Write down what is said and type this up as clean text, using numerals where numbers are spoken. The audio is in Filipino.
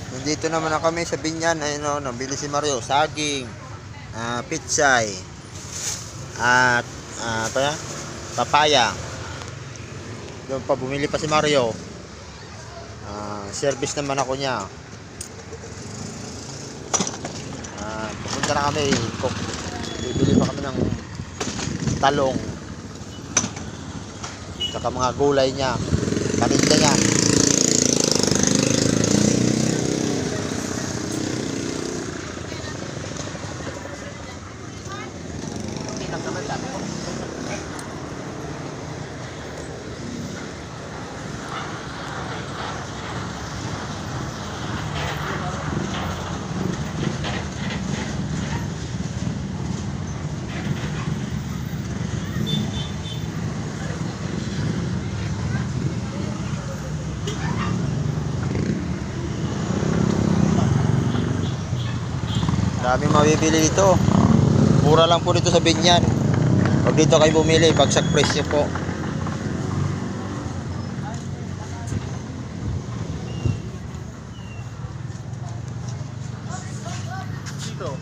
Nandito naman na kami sa Binyan. Ayun o, nabili si Mario. Saging, pitsay, at pa yan? Papaya. Doon pa bumili pa si Mario. Service naman ako niya. Pupunta na kami. Bibili pa kami ng talong. Saka mga gulay niya. Paninda niya. Daming mabibili dito. Mura lang po dito sa Binyan. Pag dito kayo bumili, bagsak presyo po. Dito.